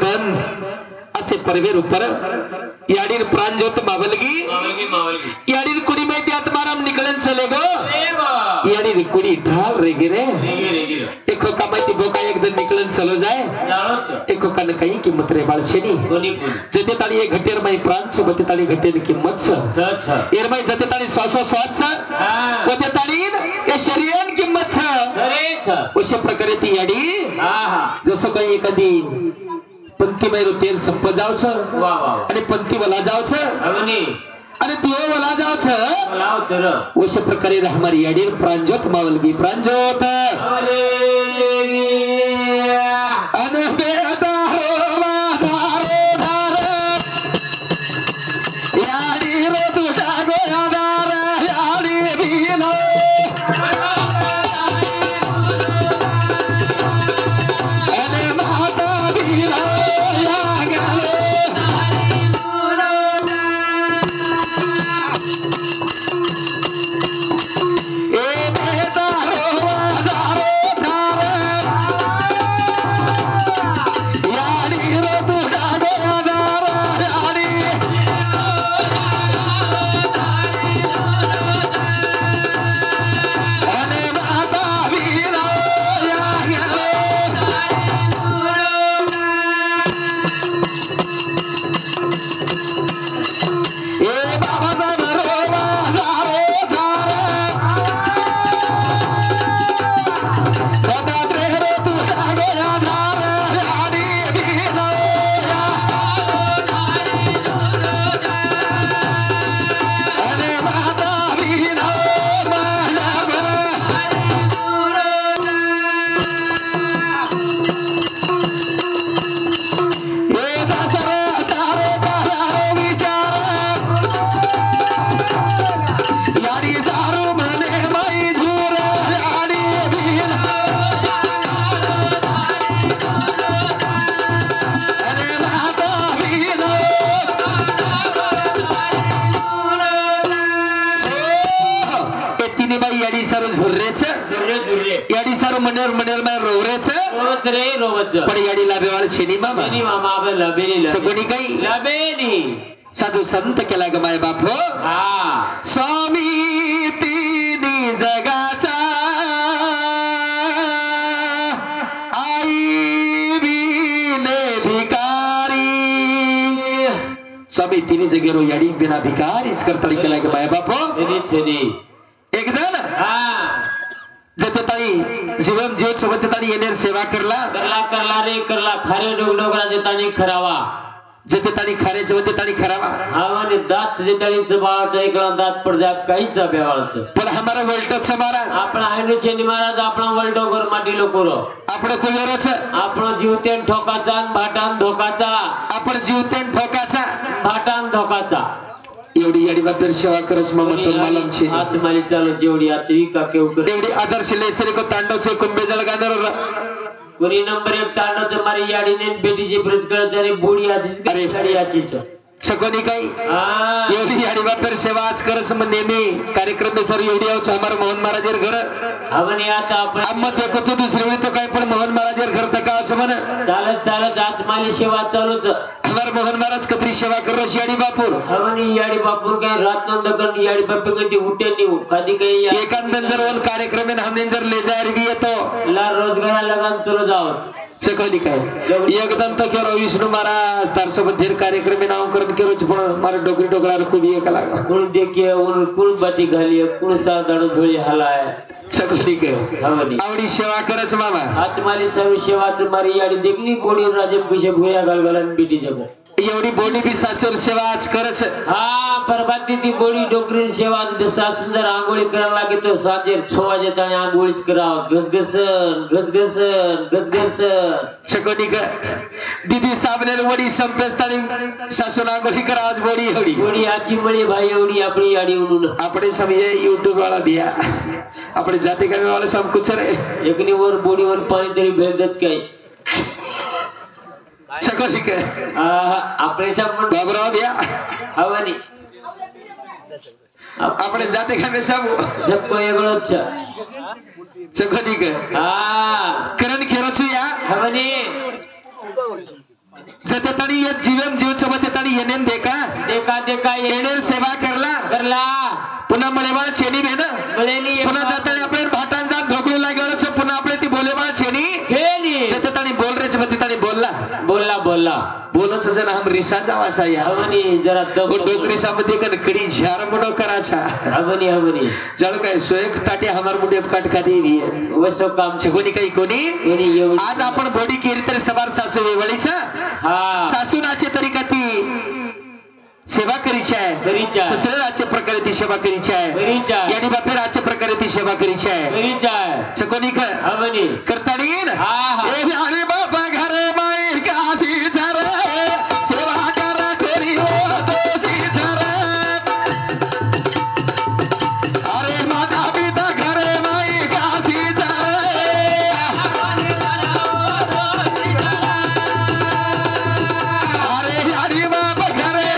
एकदन असे परवेर ऊपर याडीर प्राणज्योत मावलगी याडीर कुड़ी में त्यात माराम निकलन चले गो याडीर कुड़ी ढाल रे गिरे एको का माहिती बोका एकदम निकलन चलो जाए एको का न कहीं किंमत रे बाळछेनी जते ताळी एक घटेर माई प्राण सोबत ताळी घटेर किंमत छ एर माई जते ताळी श्वासो श्वास छ कोते ताळी ए शरीर किंमत छ अशा प्रकारे ती याडी जसं काही एखादी पंक्ती मैरो तेल संप जावछ आणि पंक्ती वला जावछ आणि तिओ वला जावछ अशा प्रकारे हमारी याडीर प्राणज्योत मावलगी प्राणज्योत अनबे साधु संत केला ग माय बाप स्वामी तिनी जगाचा आई बिने भिकारी स्वामी तिनी जगेरो याडी बिना भिकारी इस करताळी केला ग माय बाप एकदम जते ताई जीवन जीव सोबत ताई येनेर सेवा करला रे करला खारे डोगडोगरा जतानी खरावा जते ताणी खारेचे होते ताणी खरावा आवाने दात जे ताणीच बाळाचा एकला दात पड जा काहीच बेवाळच पण हमारा वल्टोच महाराज आपला आयनो छेनी महाराज आपला वल्टो कर माटी लोकोरो आपण कोयरच आपण जीवतेन ठोकाचा भाटान धोकाचा आपण जीवतेन ठोकाचा भाटान धोकाचा एवढी याडी बापर सेवा करस ममत मालम छे आज माली चालो जेवढी आतवी का केव कर एवढी आदर्श लेसरी को तांडव से कुंभे जळगानर कोणी नंबर 1 तांडवच मारी याडी ने बेटीची ब्रज करायची आणि बुडी आजीच गाडी आजीच छकोनी काही एवढी याडी बापर सेवा आज करस म नेहमी कार्यक्रम सर एवढी आवच हमार मोहन महाराजर घर आवनी आता आपण आम्हा देखोच दुसरी वेळी तो काय पण मोहन महाराजर घर तका असं म्हण चालत चालत आज माली सेवा चालूच हमार मोहन महाराज कतरी सेवा करस याडी बापूर आवनी याडी बापूर काय रात नंद कर याडी बापे कधी उठे नी कधी काही एकांदन जर वन कार्यक्रम में हमने जर ले जायर भी येतो ला रोजगार लगान चलो जाओ चकोली काय एकदम तो केरो विष्णु महाराज तार सोबत धेर कार्यक्रम में नाव करन केरो पण मार डोकरी डोकरा खूब एक लागा कोण देखे उन कुल बाटी घाली कुल सा दड धोळी हलाय चकोली काय आवडी सेवा करस मामा आज माली सर्व सेवाच मारी याडी देखली बोडी राजे पिशे भुया गलगलन बीटी जब एवढी बोडी भी सासूर सेवा आज करच हा परबाती ती बोडी डोकरी सेवा आज सासून जर आंघोळी करायला लागे तो साजेर 6 वाजे ताणे आंघोळीच कराव गसगसन छकोनी का दीदी साबनेर वडी संपेस्तानी सासून आंघोळी करा आज बोडी बोडी आची मळी भाई एवढी आपली याडी उडून आपणे समय YouTube वाला दिया आपणे जाती का वाला सब कुछ रे एकनी वर बोडी वर पाणी तरी भेदच काय चकोली के आपने सब बाबराव दिया हवनी आपने जाते का में सब कोई एगळो छ चकोली के करण केरो छु या हवनी जते तणी ये जीवन जीव सोबत तणी येनेन देखा येनेर सेवा करला पुन्हा मळेवाळ छेनी भेन पुन्हा जाताना आपल्या भाटांचा ढोकळू लागेल पुन्हा आपले ती बोलेवाळ छेनी जते तणी बोल रे जते तणी बोलला बोलच जण हम रिसा जावाचा या हवनी जरा डोकरी सामध्ये कणकडी झार मुडो कराचा हवनी जाणू काय सोयक टाटे हमार मुंडे काटका देवी वसो काम से कोणी आज आपण बॉडी केली तर सवार सासू वेवळीचा सासूनाचे तरी ती सेवा करीची आहे ससऱ्याचे प्रकारे ती सेवा करीची आहे यानी बापेराचे प्रकारे ती सेवा करीची आहे सकोनी करता येईल अरे बाबा घरे माई काशी जर सेवा करा करी अरे माता पिता घरे माई काशी अरे यारी बाबा घरे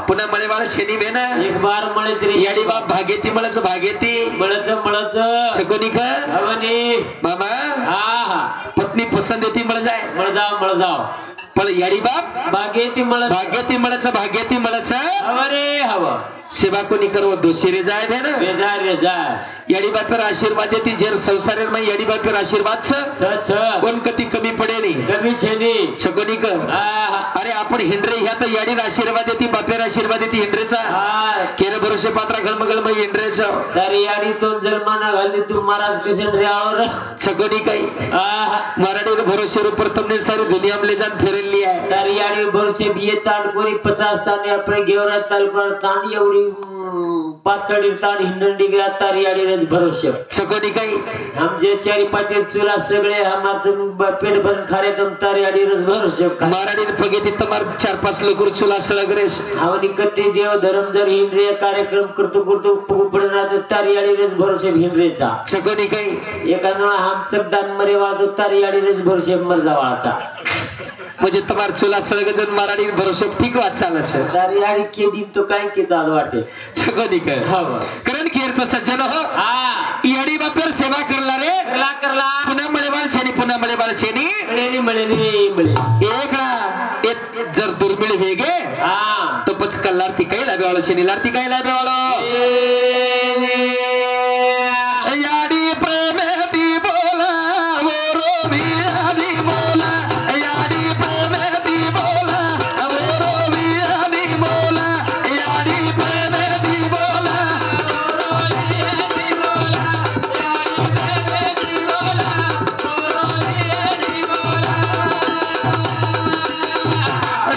पुन्हा मळेवाळ छेनी बेन एक बार मळे तरी याडी बाप भागेती मळच मळच शकोनी का हवनी मामा हा पत्नी पसंत येती मळ जाव पण याडी बाप भागेती मळच हवरे हवा सेवा कोणी करव दोषी रे जाय बेन रे जाय याडी बापर आशीर्वाद येती जेर संसारेर में याडी बापर आशीर्वाद छ कोण कधी कमी पडे नाही कमी छेनी छकोनी का अरे आपण हिंडरे ह्या तर याडी आशीर्वाद येती बापेर आशीर्वाद येती हिंडरेचा केर भरोसे पात्रा गळमगळ मग हिंडरेचा तर याडी तो जन्माना घाली तू महाराज कसे रे आवर छकोनी काही मराठी भरोसे ऊपर तुमने सारी दुनिया में ले जान फिरली है तर याडी भरोसे बिये ताड कोणी 50 ताने आपण गेवरा तालुका तांडी एवढी पातळी ताड हिंडंडी गया तर याडी रज भरोसे छकोनी काही हम जे चारी पाचे चुला सगळे हम पेट भरून खारे तुम तर याडी रज भरोसे मराठी पगेती तमार 4-5 लोक चुला सळगरे आवनी कते देव धर्म जर हिंद्रिय कार्यक्रम करतो पडना तर याडी रज भरोसे हिंद्रेचा छकोनी काही एखादा हम चकदान मरे वाजो तर याडी रज भरोसे मर जावाचा म्हणजे तमार चुला सळगजन मराठी भरोसे ठीक वाच चालच तर याडी के दिन तो काय के चाल वाटे छकोनी काय करण केरचा सज्जन हो याडी बापर सेवा करला रे करला पुन्हा मळेवाळ छेनी मळे एकड़ा एक जर दुर्मिळ वेगे तो पच कल्लार ती काय लावेवाळ छेनी लार ती काय लावेवाळ याडी प्रेमे ती बोला वो रोबी आदी बोला याडी प्रेमे ती बोला वो रोबी आदी बोला याडी प्रेमे ती बोला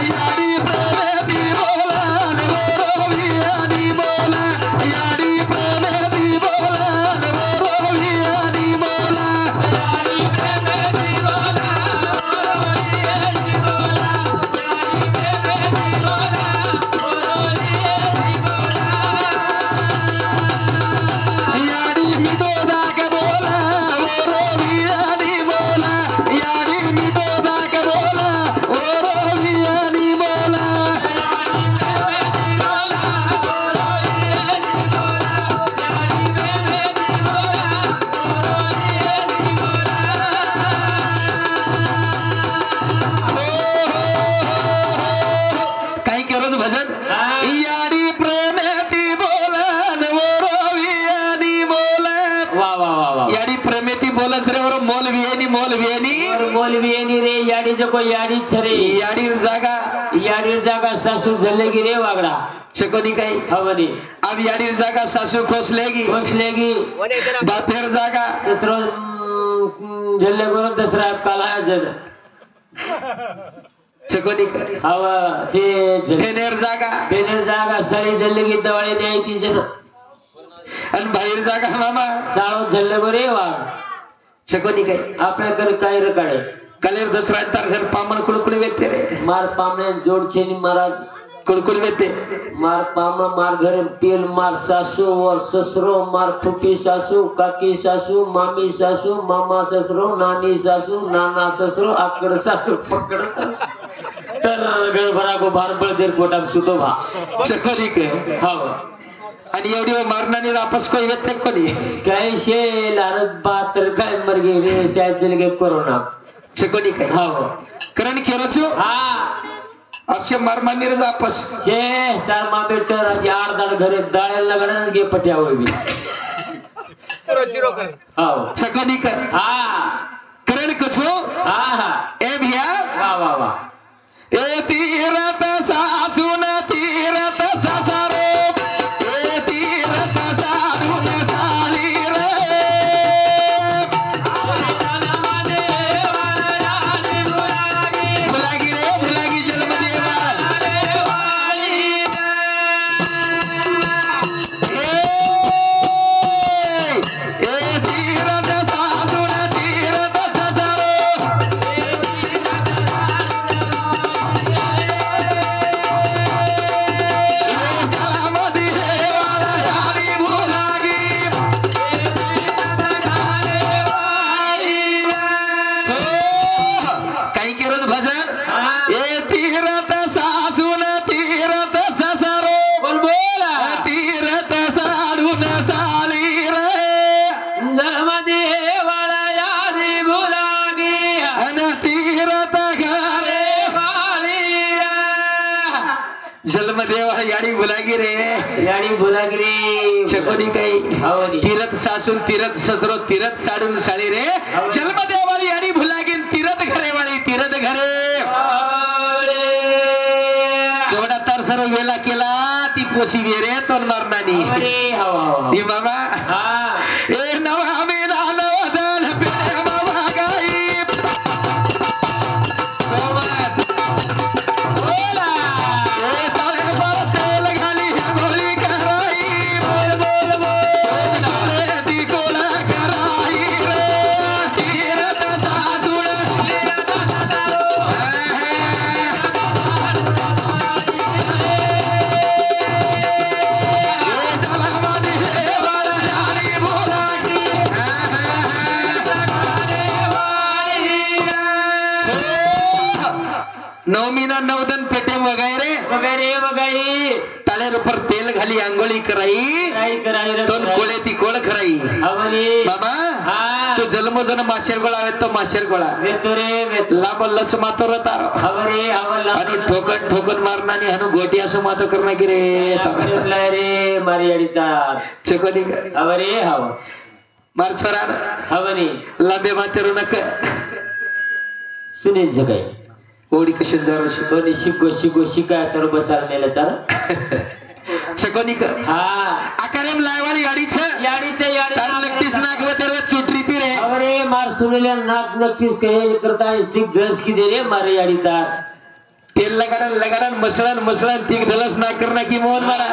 याडी प्रेमे ती बोला वो रोबी आदी बोला याडी जको याडी छरे याडीर जागा सासू झल्लेगी रे वागड़ा चकोनी काही हवनी अब याडीर जागा सासू खोसलेगी बापेर जागा ससरो झल्ले गोरो दसरा काला जन चकोनी काही हवा से बेनेर जागा सळी झल्लेगी दवाळे नाही ती जन आणि बाहेर जागा मामा साळो झल्ले गोरे वाग चकोनी काही आपल्या घर काय रकाडे कलेर दसरा तार घर पामन कुळकुळी वेते रे मार पामने जोड छेनी महाराज कुळकुळी वेते मार पाम मार घर पेल मार सासू और ससुरो मार फुफी सासू काकी सासू मामी सासू मामा ससुरो नानी सासू नाना ससुरो आकड़ सासू पकड़ सासू तर घर भरा को बार बळ देर कोटा सुतो भा चकोनी के हाव आणि एवढी मारणाने वापस कोई वेते कोणी काय शे लारत बातर काय मर गे रे सायचल के कोरोना चकोनी काय हाव करण केरो छो हा अक्षय मारमानी रे वापस शे तार मा बेटर आज 8 दाड घरे दाळेल लगणच गे पट्या होई बी चिरो कर हाव चकोनी काय हा करण कछो हा ए भिया वाह वाह वाह ए तीरथ सासून तीरथ ससरो ए तीरथ साधून साली रे भुलागी रे भुलागी जन्मदेवा ए तीरथ सासून तीरथ ससरो भुलागी रे चकोनी काही तीरथ सासून तीरथ ससरो तीरथ साडून साडी रे जन्मदेवाली याडी भुलागी तीरथ घरे वाली तीरथ घरे केवढा तर सर्व वेला केला ती पोसी वेरे तो नरनानी ती बाबा ए नवा मेना नवदल प्रेम वागाई सोबत बोला ए तळे वर तेल घाली बोली कराई बोल बोल बोल ती कोला कराई रे तीरथ सासून नवमीना नवदन पेटे वगैरे ताळेर ऊपर तेल घाली आंघोळी कराई दोन कोळे ती कोळ खराई बाबा तू जन्मजन माशेर गोळा आवेत तो माशेर गोळा लाबल्लच मातो रतारो आणि ठोकन ठोकन मारणानी हनु गोटी असो मातो करणा की रे मारी अडिता चकोली हवरे हव मार छोरान हवनी लांबे मातेरू नक सुनील जगाई ओडी कशी जराशी कोणी शिको शिका सर्व बसार नेला चाल चकोनी का हा आकारम लायवाली याडीच तार नक्कीच नाक व तेरे चुटरी ती रे अरे मार सुनेल्या नाक नक्कीच काही करता ठीक दस की दे रे मारे याडी तार तेल लगाडन मसळन ठीक दलस ना करना की मोहन मारा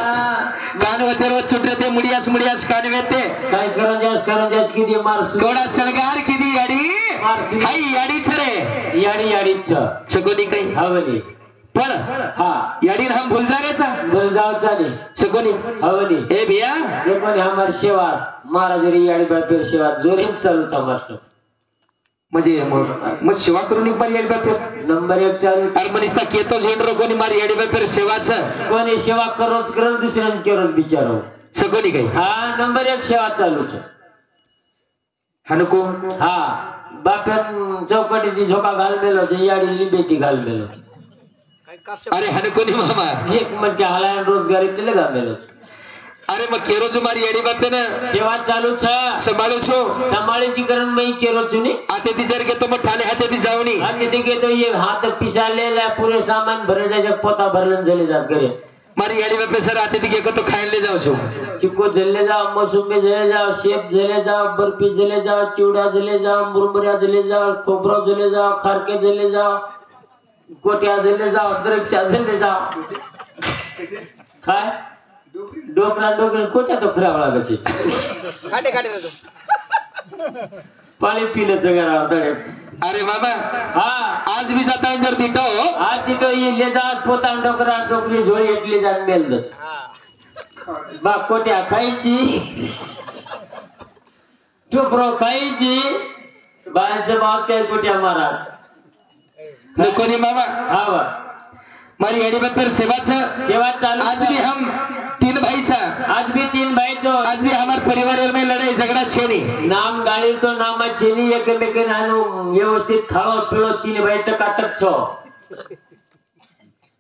कान व तेरे चुटरे ते मुडियास कान वेते काय करन जास की दे मार सुन गोडा सलगार की दी याडी हाय याडीच रे याडीच चकोनी काही हवनी पण हा याडी हम भूल जारेचा बोल जाओ चाली चकोनी हवनी ए भैया ये पण हमार सेवा महाराज रे याडी बापेर सेवा जोरीत चालू हमार सब म्हणजे मग सेवा करून एक बार याडी बापेर नंबर 1 चालू अरे मनिस्ता केतो झेंडरो कोणी मारी याडी बापेर सेवाच कोणी सेवा करत दुसऱ्यान करत बिचारो चकोनी काही हा नंबर 1 सेवा चालू छ हनुको हा बापेर चौकटी झोका घाल मेलो याडी लिंबेती घाल मेलो अरे हनुकोनी मामा एक मन के हालायन रोजगारी ते लगा मेलो अरे मग केरो जो मारी एडी बापे ना सेवा चालू छ संभाळो छो संभाळीची करण मई केरो छुनी आते ती जर के तो मग ठाले हाते ती जावणी आते ती के तो ये हाथ पिसालेला पूरे सामान भरे जायचे पोता भरलन चले जात करे मारी एडी बापे सर आते ती के तो खायला ले जाओ छो चिक्को जले जाओ मौसमी जले जाओ सेब जले जाओ बर्फी जले जाओ चिवडा जले जाओ मुरमुरा जले जाओ खोबरा जले जाओ खारके जले जाओ कोट्या जले जाओ द्रक्षा जले जाओ काय डोकरा डोकरा कोट्या तो खराब लागायची खाटे खाटे देतो पाणी पिलं जगरा तडे अरे बाबा हा आज भी जाता है जर तिथो आज तिथं ये जा पोता डोकरा डोकरी झोळी एटली जाण मेलदच बा कोट्या खायची टोकरो खायची बायांचे मास काय कोट्या मारा कोणी मामा हा बा मारी एडी बापे सेवा चालू आज भी हम तीन भाई था आज भी तीन भाई छो आज भी हमारे परिवार में लड़ाई झगड़ा छे नहीं नाम गाडी तो नामा छेनी एकमेके नानु व्यवस्थित खाओ पिळो तीन भाई टकाटक छो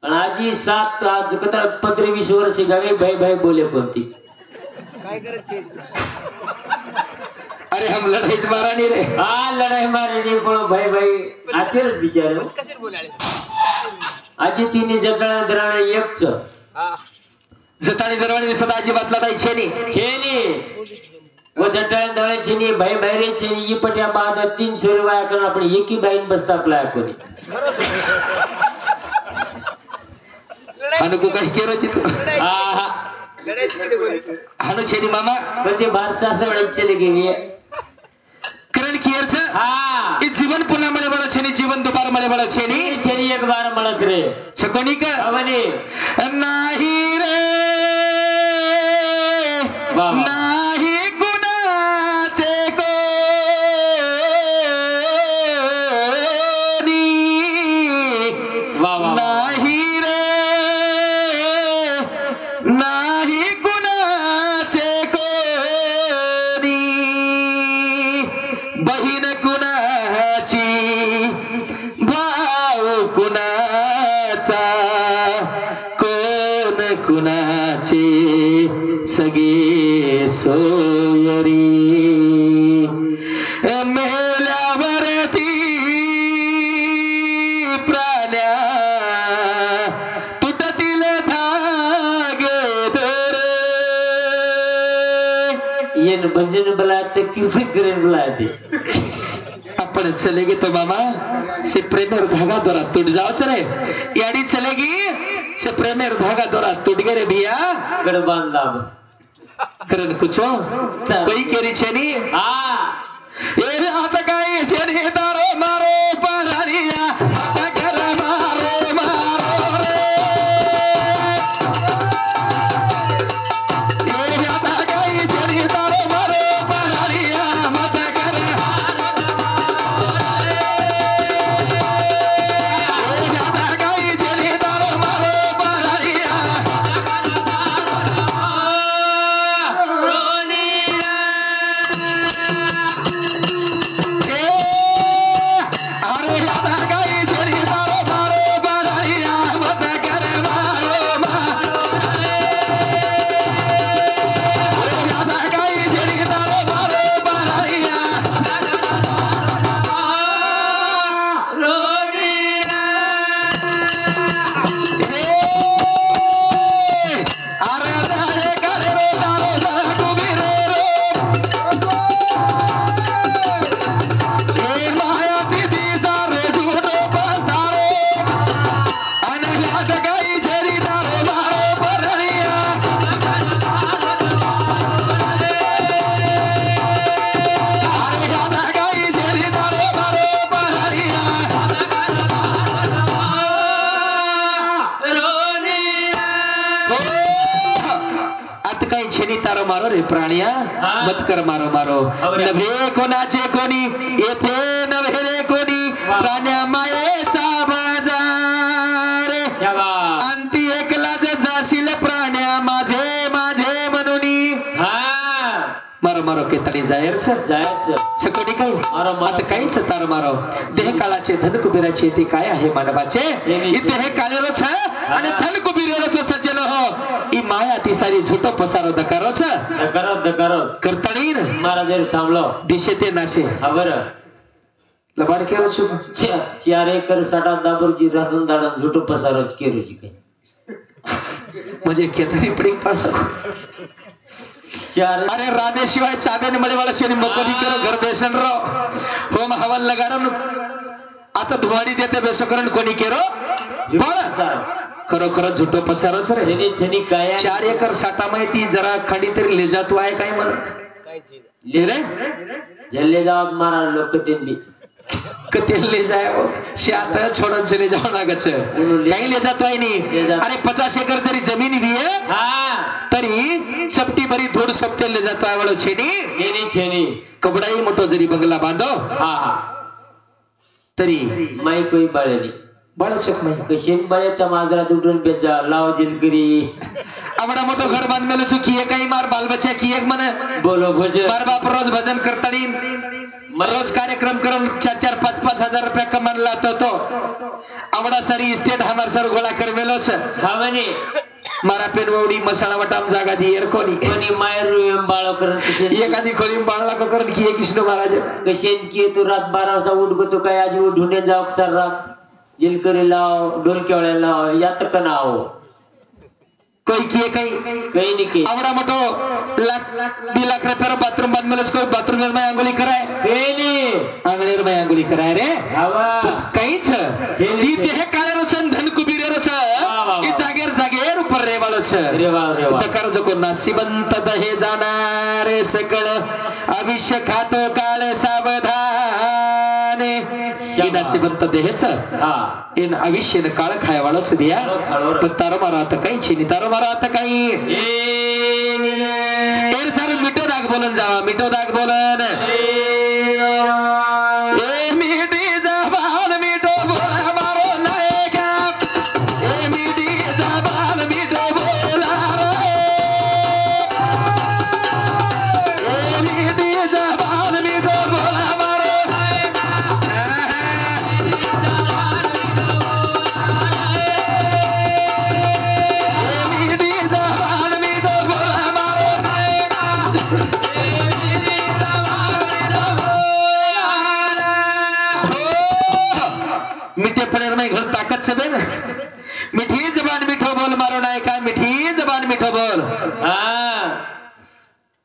पण आजी सात आज कतर 15-20 वर्ष गागे भाई भाई बोले कोणती काय करत छे अरे हम लड़ाई मारा नहीं रे हा लढाई मारणी पण भाई भाई आचर बिचारे कसे बोलाले आजी तिने जटळा दराणे एकच हा जटाणी दरवाणी सदा अजिबात लढाई छे नहीं छेनी वो जटळा दराणे छेनी भाई भाई रे छेनी ये पट्या बाद 300 रुपया करून आपण एकी बाईन बसता आपला कोणी अनु काही केरो चित हा लढाई किती बोलतो अनु छेनी मामा पण ते भारसा सगळे चले गेली करण कियर छ हा ई जीवन पुन्हा मळे बळ छेनी जीवन दुपार मळे बळ छेनी छेनी एक बार मळस रे छकोनी का अवनी नाही रे नाही गुणाचे कोणी वा वा नाही रे नाही गुणाचे कोणी बहीण कुणाची भाऊ कुणाचा कोण कुणाचे सगे सोयरी मेल्यावरती प्राण्या तुटतील धागे दोरे येन भजन बुलाते कीर्तन करेन बुलाते आपण चलेगी तो मामा से प्रेमेर धागा दोरा टूट जाओ सरे याडी चलेगी से प्रेमेर धागा दोरा टूट गए रे भैया गड बांधला करन कुछो कोई केरी छेनी हा ए रे आता काय छेनी तारो मारो परारिया आता कर मारो मारो रे ए रे आता काय छेनी तारो मारो परारिया मत कर तारो मारो रे प्राणिया मत कर मारो मारो नभे कोणाचे कोणी येथे नभे रे कोणी प्राण्या मायेचा बाजार अंती एकलाच जाशील प्राण्या माझे माझे म्हणून मारो मारो के तणी जायचं छकोडी काय आता काहीच तार मारो देह काळाचे धन कुबेराचे ते काय आहे मानवाचे इथे हे काळेरोच आणि धन कुबेराचे सज्जन हो ई माया ती सारी झूठो पसारो दकारो छ दकारो करतणीन महाराज सांभळो दिशे ते नाशे खबर लबाड केरो छु 4 एकर साठा दाबरजी रातून दाडन झूठो पसारोच केरोची काय म्हणजे केतरी पडी पास 4 अरे राणे शिवाय चाबेने मळे वाला शेनी मकोदी केरो घर बेसन रो होम हवन लगारन आता धुवाडी देते बेसकरण कोणी केरो बोल खरोखर झुटो पसारोच रे छेनी काय 4 एकर साठा माहिती जरा खंडी तरी ले जातो आहे काय म्हण काय चीज ले रे जल्ले जावत मारा लोक तेंबी कते ले जाए वो शात छोड़न चले जाओ ना गच कहीं ले जातो है नहीं अरे 50 एकर तरी जमीन भी है हां तरी सपटी भरी धूड़ सपटे ले जातो आहे वालो छेनी कबडाई मोठो जरी बंगला बांधो हां तरी माई कोई बाळेनी बाळचक माई कशीन बाळे त्या माजरा दुडून बेजा लाव जिलगिरी आवडा मोठो घर बांधलेलो छु की काही मार बाल बच्चा की एक मन बोलो भजन मार बाप रोज भजन करतानी रोज कार्यक्रम करून 4-4 5-5 हजार रुपया कमानला तो आवडा सारी इस्टेट हमार सर गोळा करवेलो छ हावनी मारा पेनवडी मसाला वटाम जागा दिएर कोणी मायर रुम बाळो करून कशीन एखादी खोली बाळला को करून की कृष्ण महाराज कशीन की तू रात 12 वाजता उठ तो काय आज उठून जाऊ सर रात जिलकरी लाव ढोलकेवळे लाव यात कनाव कोई किए कहीं नहीं की आवड़ा मोटो लाख 2 लाख रुपया बाथरूम बांध में कोई बाथरूम में अंगुली कराए आंगणेर में अंगुली कराए रे कहीं छ दी देह काळे रोचन धन कुबीर रोच ई जागेर ऊपर रे वालो छ तकर जको नसीबंत दहे जाणार सकळ अविष्य खातो काळ सावधान ई नसीबंत देह छ इन अविष्य न काळ खाय वालो छ दिया पण तारो मारा आता काही छेनी तारो मारा आता काही एर सारे मिठो दाग बोलन जावा मिठो दाग बोलन ए मिठी जबान मिठो बोला मारो नायका ए मिठी जबान मिठो बोला रे ए मिठी जबान मिठो बोला मारो मिठे पनेर में घर ताकत से देना मिठी जबान मिठो बोल मारो नायका मिठी जबान मिठो बोल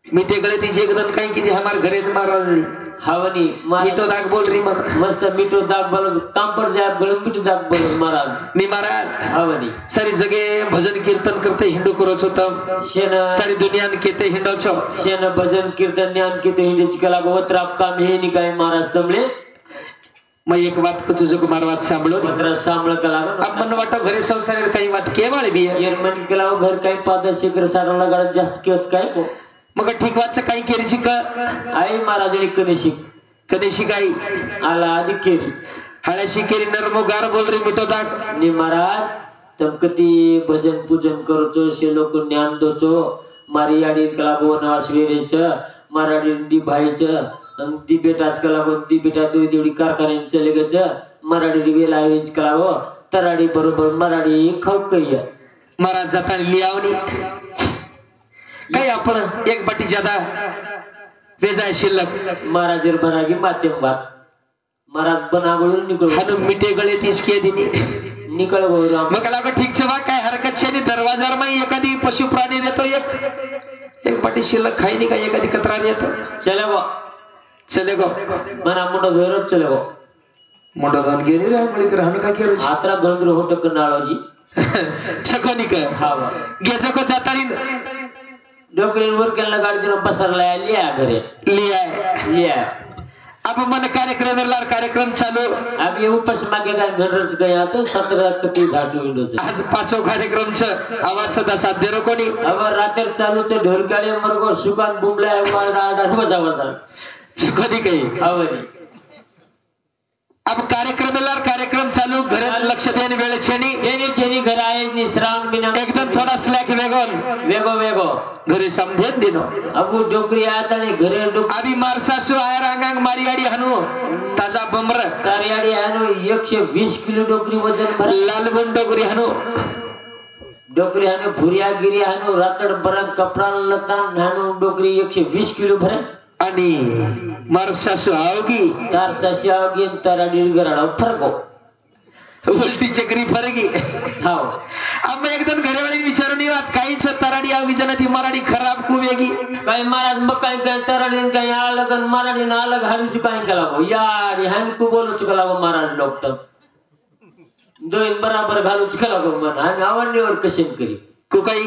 मिठे गळे तीजे एकदम काही की हमार घरेच मारली हावनी मिठो दाग बोल री मन मस्त मिठो दाग बोल काम पर जाय बोल मिठो दाग बोल महाराज मी महाराज हावनी सारी जगह भजन कीर्तन करते हिंदू करोच होता शेन सारी दुनिया केते हिंदो छो शेन भजन कीर्तन ज्ञान केते हिंदीची कला गोत्राप काम हे नि काय महाराज तमले मैं एक बात को तुझे को मारवात सांभळो पत्र सांभळ कला अब मन वाटो घरे संसार काही बात केवाळे भी है यार मन कला घर काही 5-10 एकर साडाला गाड जास्त केच काय को मग ठीक वाच काही केरीची का आई महाराजनी कनेशी काही आला आधी केरी हळ्याशी केरी नरमो गार बोल रे मिठो दाग नि महाराज तम कती भजन पूजन करतो से लोक ज्ञान दोचो मारी आडी कला गोनवास वेरेच मराठी दी भाईच दी बेटाच कला गो दी बेटा दुई देवडी कारखाने चले गच मराठी रिवेला वेज कला हो तराडी बरोबर मराठी खाऊ कहिया महाराज जाता लियावनी काही आपण एक बाटी ज्यादा वेजाय शिल्लक महाराजर बनागी माध्यम बात महाराज बनागळून निकळ हनु मिठे गळे तीसके दिनी निकळ गौराम मग कला ठीक छे बा काय हरकत छे नी दरवाजार में एखादी पशु प्राणी देतो एक बाटी शिल्लक खाई नहीं का एखादी कतरा देतो चले गो मना मोठो धोरच चले गो मोठो दोन गेली रे मळी कर हनु का केरो आत्रा गंद्र होटक नाळोजी छकोनी का हा गेसो को जातारी डोकरीन वर केला गाडी दिनो पसरला लिया घरे लिया अब मन कार्यक्रम चालू अब ये ऊपर से मागे का घरच गया तो 17 कती घाटू विंडोज आज पाचो कार्यक्रम छ आवाज सदा साध्य रो कोणी अब रात्र चालू छ ढोलकाळे मरगो सुकान बुमला आडा बजा कधी काही आवनी अब कार्यक्रम चालू घरात लक्ष देणे वेळ छेनी घर आहे नि श्रावण बिना एकदम थोड़ा स्लॅक वेगो घरी समझेन दिनो अब डोकरी आता ने घरे अभी मार सासू आयर अंगांग मारी आडी हनु ताजा बमर तारी आडी हनु 120 किलो डोकरी वजन भर लाल बुंड डोकरी हनु डोकरी हानो भुरिया गिरी हानो रातड बरंग कपड़ा लतान हानो डोकरी 120 किलो भरे आणि मार सासू आवगी तार सासू आवगी तारा निर्गराडा फरको उलटी चक्री फरगी हाव आम्ही एकदम घरेवाळी विचारून येत काहीच तराडी आवगी जण ती मराठी खराब खूप वेगी काही महाराज मग काही तराडीन काही अलग मराठी ना अलग हाडीची काही केला गो यार हान को बोलू चुकला गो महाराज लोक तर दोन बराबर घालू चुकला गो मन आणि आवडणीवर कशन करी को काही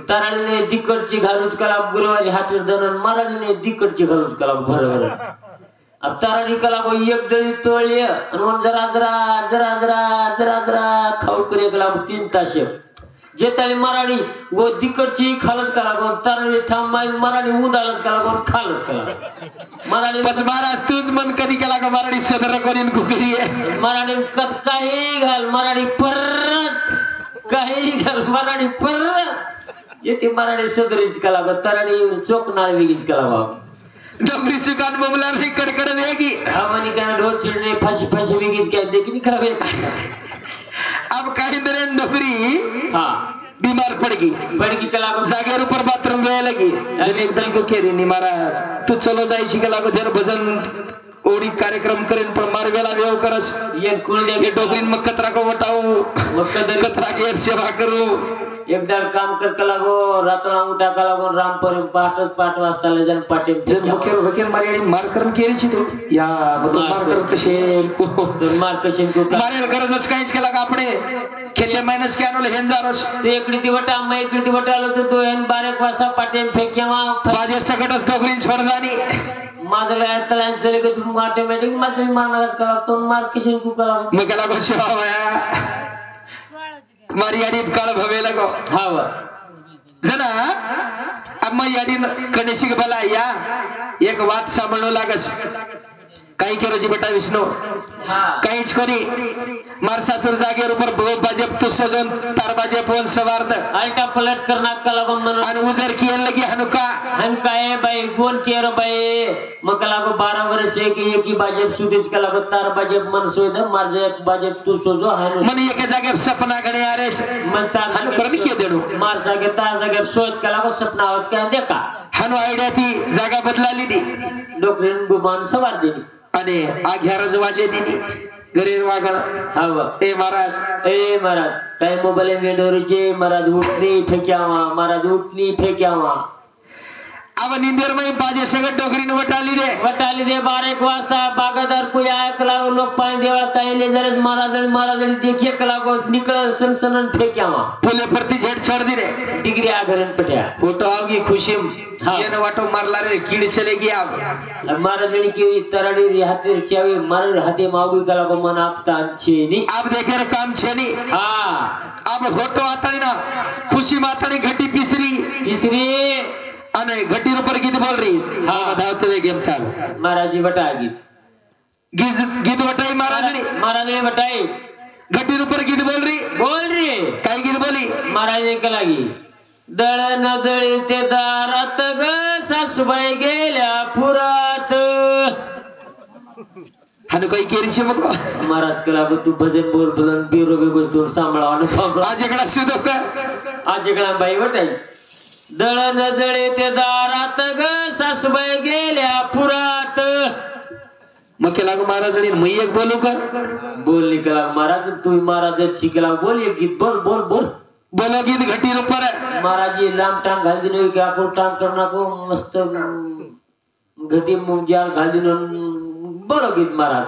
तराडीने दिकडची घालू चुकला गुरुवारी हाटर दनन मराठीने दिकडची घालू चुकला बरोबर अब ताराडी कला को एक डळी तोळली आणि मग जरा जरा जरा जरा जरा जरा खाऊ करे कला 3 तास जे ताली मराठी वो दिकडची खालच कला को ताराडी थांबाई मराठी उंदालच कला को खालच कला मराठी बस महाराज तूच मन कधी केला का मराठी सदर कोणीन कुकरी आहे मराठी कत काही घाल मराठी परच काही घाल मराठी परच येते मराठी सदरीच कला को ताराडी चोकनाळ वेगळीच कला बाबा डोकरी सुकान बोमला नाही कडकड वेगी हमनी काय ढोर चिड़ने फांसी फांसी वेगीच काय देखनी खराबे अब काही दरन डोकरी हां बीमार पड़ गई कला को जागेर ऊपर बाथरूम गए लगी जब एक दल को कह रही महाराज तू चलो जाई शिकला को देर भजन ओडी कार्यक्रम करेन पण मारवेला वेव करस ये कुल ये डोकरीन मग कतरा को वटाऊ कतरा के सेवा करू एक दाड काम कर कला गो रातला उठा कला गो रामपुर पाठ वाजता ले जान पाटे जन मुखेर वकील मारी मार करून केरीची तो या तो मार करून कशे तो मार कशे को मारे गरजच काहीच केला का आपणे खेते मायनस के आणले हेंजारस ते इकडी ती वटा मै इकडी ती वटा आलो तो 12 वाजता पाटे फेक्यावा बाजे सकटच डोकरीन छोडदानी माझं तलान चले के तुम ऑटोमॅटिक माझं मारणारच कला तो मार कशे को कला मग केला को शिवाया मारी याडीत काळ भवे लगो हाव जना अम्मा याडी कणेशिक बला या एक बात सांभाळू लागस काही केरोजी बेटा विष्णू काहीच कोणी मार सासुर जागेवर ऊपर बाजेब तो सजन तार बाजे फोन सवारद अल्टा पलट करना कला को मन आणि उजर कियन लगी हनुका है भाई गोन केरो भाई मकला को 12 वर्ष एक ही बाजेब सुदेश कला को तार बाजेब मन सोयद मार जे बाजेब तू सोजो हानु मन एक जागे सपना गणे आरेच मन तार हनु करन के देणू मार जागे तार जागे सोयद कला को सपना आवाज काय देखा हनु आयडिया ती जागा बदलाली दी डोकरीन गुमान सवार दिनी आणि आघ्यारज वाजे दिनी गरीर वागण हाव ए महाराज काय मोबाईल मेडोरीचे महाराज उठली फेक्यावा महाराज उठली फेक्यावा अब निंदेर में बाजे सगळं डोकरीन वटाली दे 12 वाजता बागादार कोई आया कला लोग पानी देवा कायले जरस महाराज देखिए कला को निकल सनसनन फेक्यावा पुले परती झेड छोड़ दी रे डिग्री आगरन पट्या फोटो आवगी खुशीम ये न वाटो मारला रे कीड़ चले गया अब महाराज की तराडी रे हाते चावी महाराज हाते मावगी कला को मन आपता छेनी आप देखे रे काम छेनी हां अब फोटो आतानी ना खुशी मातानी घटी पिसरी अने घटी ऊपर गीत बोल रही हां बताते हुए गेम चालू महाराज जी बटा गीत बटाई महाराज ने बटाई घटी ऊपर गीत बोल रही काय गीत बोली महाराज ने कलागी दळण दळी ते दारात ग सासूबाई गेल्या पुरात हनु काही केरीची मग महाराज कला तू भजन बोल भलन बिरो बेगोस तू सांभाळा न आज एकड़ा सुदो का आज एकड़ा बाई बटाई दळण दळी ते दारात ग सासूबाई गेल्या पुरात मग केला को महाराज ने मैं एक बोलू का बोल निकला महाराज तू महाराज चिकला बोल एक गीत बोल बोलो गीत घटी ऊपर महाराज जी लाम टांग घाल दिनो क्या को टांग करना को मस्त घटी मुंजाल घाल दिनो बोलो गीत महाराज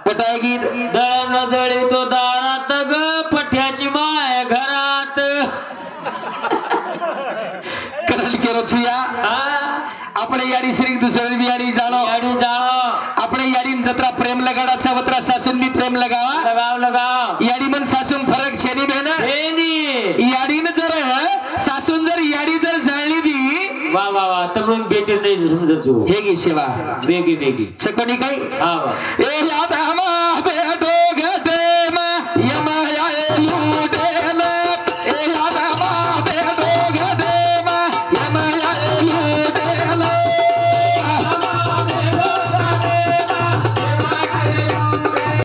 बताया गीत दळण दळी तो दारात ग पठ्याची माय घरात करल केरो छुया अपने यारी श्री दुसरे भी यारी जानो अपने यारी जत्रा प्रेम लगाड़ा वत्रा सासुन भी प्रेम लगाओ यारी मन सासुन फरक छेनी बहना यारी न जर सासुन जर यारी जर जाळली दी वाह वाह वाह तमन बेटे नहीं समझो हेगी सेवा बेगी सकोनी काय हां ए राधा